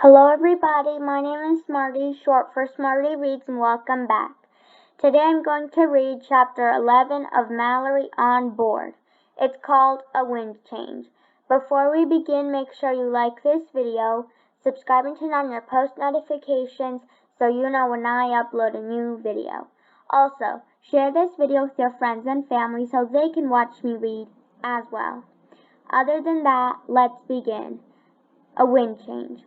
Hello everybody, my name is Smarty, short for Smarty Reads, and welcome back. Today I'm going to read Chapter 11 of Mallory on Board. It's called A Wind Change. Before we begin, make sure you like this video, subscribe and turn on your post notifications so you know when I upload a new video. Also, share this video with your friends and family so they can watch me read as well. Other than that, let's begin. A Wind Change.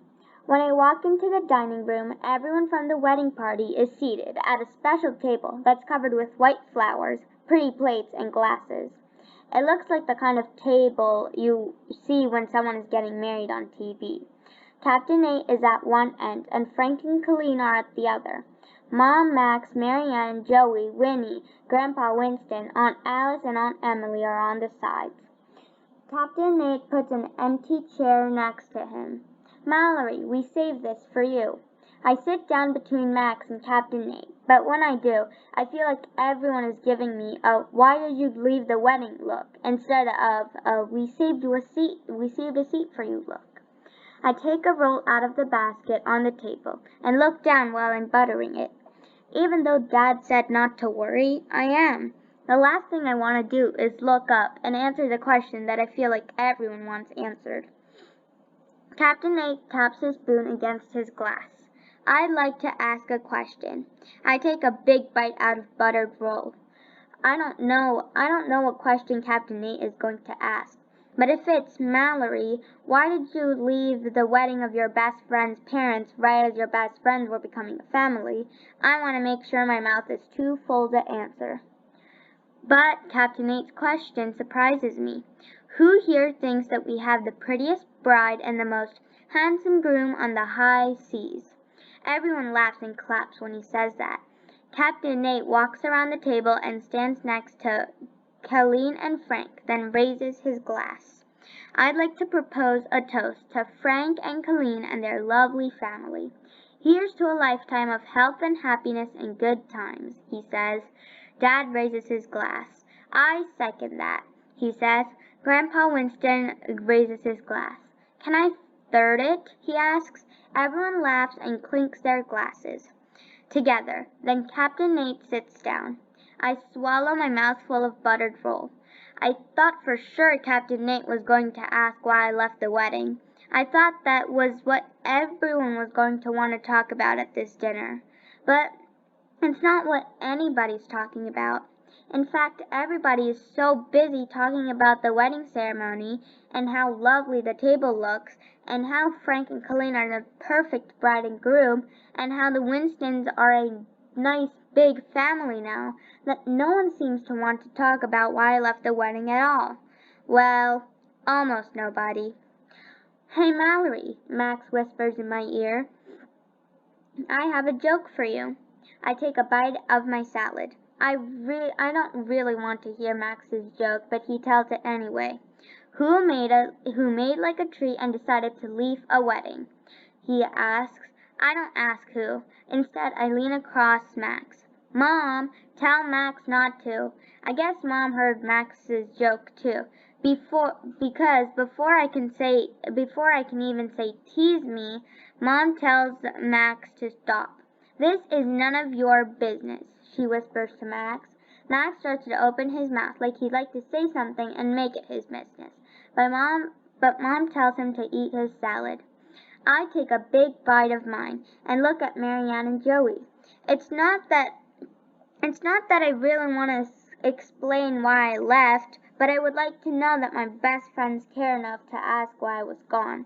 When I walk into the dining room, everyone from the wedding party is seated at a special table that's covered with white flowers, pretty plates, and glasses. It looks like the kind of table you see when someone is getting married on TV. Captain Nate is at one end, and Frank and Colleen are at the other. Mom, Max, Marianne, Joey, Winnie, Grandpa Winston, Aunt Alice, and Aunt Emily are on the sides. Captain Nate puts an empty chair next to him. Mallory, we saved this for you. I sit down between Max and Captain Nate, but when I do, I feel like everyone is giving me a "why did you leave the wedding" look instead of a "we saved a seat for you" look. I take a roll out of the basket on the table and look down while I'm buttering it. Even though Dad said not to worry, I am. The last thing I want to do is look up and answer the question that I feel like everyone wants answered. Captain Nate taps his spoon against his glass. I'd like to ask a question. I take a big bite out of buttered roll. I don't know what question Captain Nate is going to ask. But if it's Mallory, why did you leave the wedding of your best friend's parents right as your best friends were becoming a family? I want to make sure my mouth is too full to answer. But Captain Nate's question surprises me. Who here thinks that we have the prettiest bride and the most handsome groom on the high seas? Everyone laughs and claps when he says that. Captain Nate walks around the table and stands next to Colleen and Frank, then raises his glass. I'd like to propose a toast to Frank and Colleen and their lovely family. Here's to a lifetime of health and happiness and good times, he says. Dad raises his glass. I second that, he says. Grandpa Winston raises his glass. Can I third it? He asks. Everyone laughs and clinks their glasses together. Then Captain Nate sits down. I swallow my mouth full of buttered roll. I thought for sure Captain Nate was going to ask why I left the wedding. I thought that was what everyone was going to want to talk about at this dinner. But it's not what anybody's talking about. In fact, everybody is so busy talking about the wedding ceremony and how lovely the table looks and how Frank and Colleen are the perfect bride and groom and how the Winstons are a nice big family now that no one seems to want to talk about why I left the wedding at all. Well, almost nobody. Hey Mallory, Max whispers in my ear. I have a joke for you. I take a bite of my salad. I don't really want to hear Max's joke, but he tells it anyway. Who made like a tree and decided to leave a wedding? He asks. I don't ask who. Instead, I lean across Max. Mom, tell Max not to. I guess Mom heard Max's joke too. Because before I can even say tease me, Mom tells Max to stop. This is none of your business, she whispers to Max. Max starts to open his mouth like he'd like to say something and make it his business. But Mom tells him to eat his salad. I take a big bite of mine and look at Marianne and Joey. It's not that I really want to explain why I left, but I would like to know that my best friends care enough to ask why I was gone.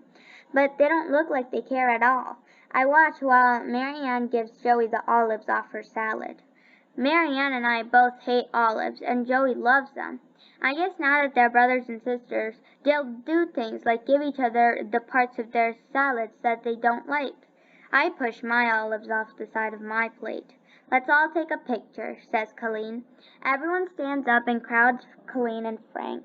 But they don't look like they care at all. I watch while Marianne gives Joey the olives off her salad. Marianne and I both hate olives, and Joey loves them. I guess now that they're brothers and sisters, they'll do things like give each other the parts of their salads that they don't like. I push my olives off the side of my plate. Let's all take a picture, says Colleen. Everyone stands up and crowds Colleen and Frank.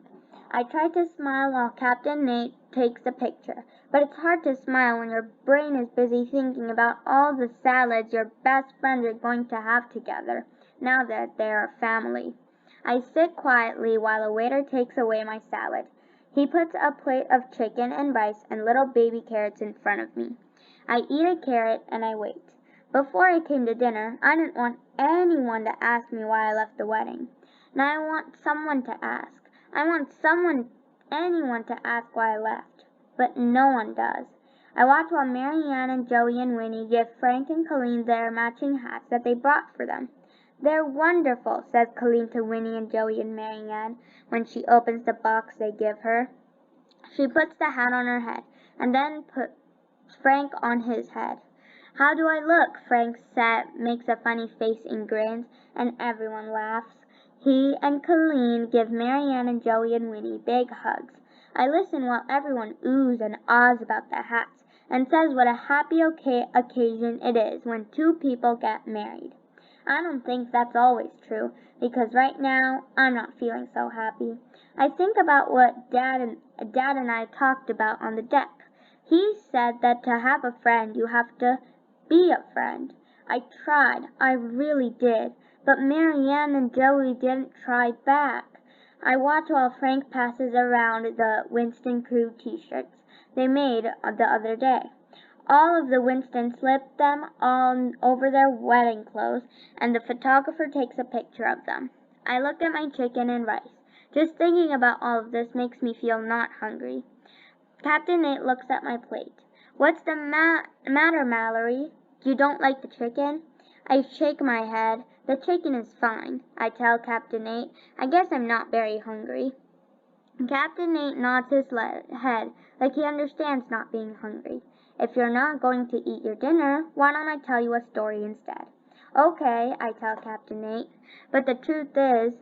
I try to smile while Captain Nate takes a picture, but it's hard to smile when your brain is busy thinking about all the salads your best friends are going to have together, now that they are family. I sit quietly while a waiter takes away my salad. He puts a plate of chicken and rice and little baby carrots in front of me. I eat a carrot and I wait. Before I came to dinner, I didn't want anyone to ask me why I left the wedding. Now I want someone to ask. I want anyone to ask why I left. But no one does. I watch while Marianne and Joey and Winnie give Frank and Colleen their matching hats that they bought for them. "They're wonderful," says Colleen to Winnie and Joey and Marianne when she opens the box they give her. She puts the hat on her head, and then puts Frank on his head. "How do I look?" Frank makes a funny face and grins, and everyone laughs. He and Colleen give Marianne and Joey and Winnie big hugs. I listen while everyone oohs and ahs about the hats, and says what a happy occasion it is when two people get married. I don't think that's always true, because right now I'm not feeling so happy. I think about what Dad and I talked about on the deck. He said that to have a friend you have to be a friend. I tried, I really did, but Marianne and Joey didn't try back. I watch while Frank passes around the Winston Crew t-shirts they made the other day. All of the Winstons slip them on over their wedding clothes, and the photographer takes a picture of them. I look at my chicken and rice. Just thinking about all of this makes me feel not hungry. Captain Nate looks at my plate. "What's the matter, Mallory? You don't like the chicken?" I shake my head. "The chicken is fine," I tell Captain Nate. "I guess I'm not very hungry." Captain Nate nods his head like he understands not being hungry. "If you're not going to eat your dinner, why don't I tell you a story instead?" "Okay," I tell Captain Nate. But the truth is,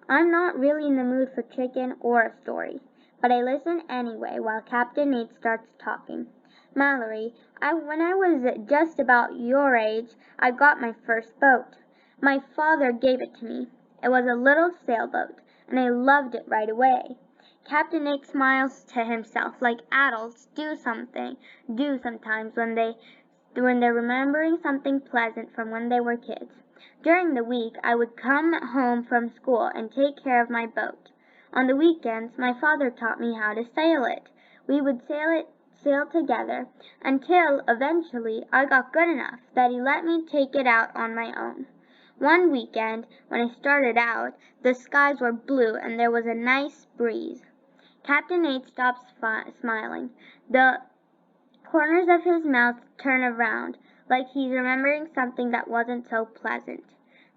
I'm not really in the mood for chicken or a story. But I listen anyway while Captain Nate starts talking. "Mallory, when I was just about your age, I got my first boat. My father gave it to me. It was a little sailboat, and I loved it right away." Captain Nate smiles to himself like adults do sometimes when they're remembering something pleasant from when they were kids. "During the week I would come home from school and take care of my boat. On the weekends my father taught me how to sail it. We would sail together until eventually I got good enough that he let me take it out on my own. One weekend, when I started out, the skies were blue and there was a nice breeze." Captain Nate stops smiling. The corners of his mouth turn around, like he's remembering something that wasn't so pleasant.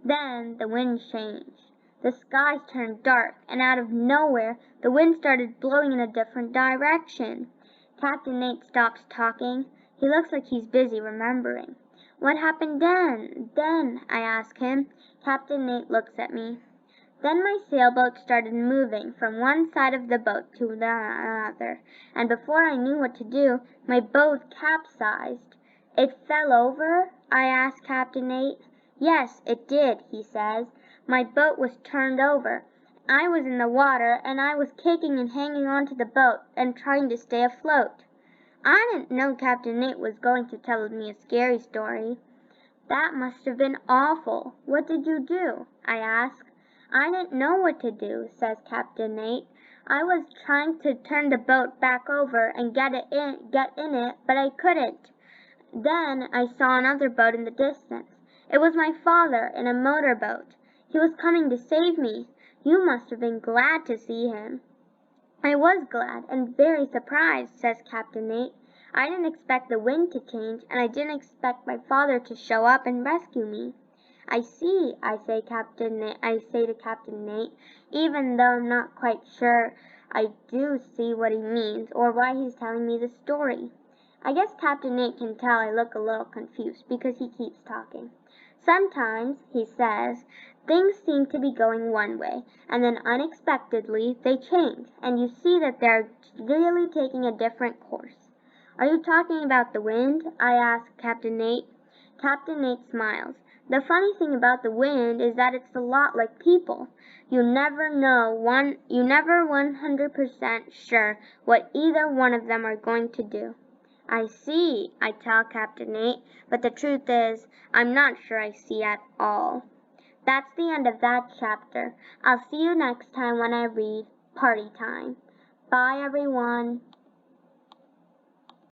Then the wind changed. The skies turned dark, and out of nowhere, the wind started blowing in a different direction. Captain Nate stops talking. He looks like he's busy remembering. "What happened then?" I ask him. Captain Nate looks at me. "Then my sailboat started moving from one side of the boat to the other, and before I knew what to do, my boat capsized." "It fell over?" I asked Captain Nate. "Yes, it did," he says. "My boat was turned over. I was in the water, and I was kicking and hanging onto the boat and trying to stay afloat." I didn't know Captain Nate was going to tell me a scary story. "That must have been awful. What did you do?" I asked. "I didn't know what to do," says Captain Nate. "I was trying to turn the boat back over and get in it, but I couldn't. Then I saw another boat in the distance. It was my father in a motor boat. He was coming to save me. You must have been glad to see him." "I was glad and very surprised," says Captain Nate. "I didn't expect the wind to change, and I didn't expect my father to show up and rescue me." "I see," I say to Captain Nate, even though I'm not quite sure I do see what he means or why he's telling me the story. I guess Captain Nate can tell I look a little confused because he keeps talking. "Sometimes," he says, "things seem to be going one way, and then unexpectedly they change, and you see that they're really taking a different course." "Are you talking about the wind?" I ask Captain Nate. Captain Nate smiles. "The funny thing about the wind is that it's a lot like people. You're never 100% sure what either one of them are going to do." "I see," I tell Captain Nate, but the truth is, I'm not sure I see at all. That's the end of that chapter. I'll see you next time when I read Party Time. Bye, everyone.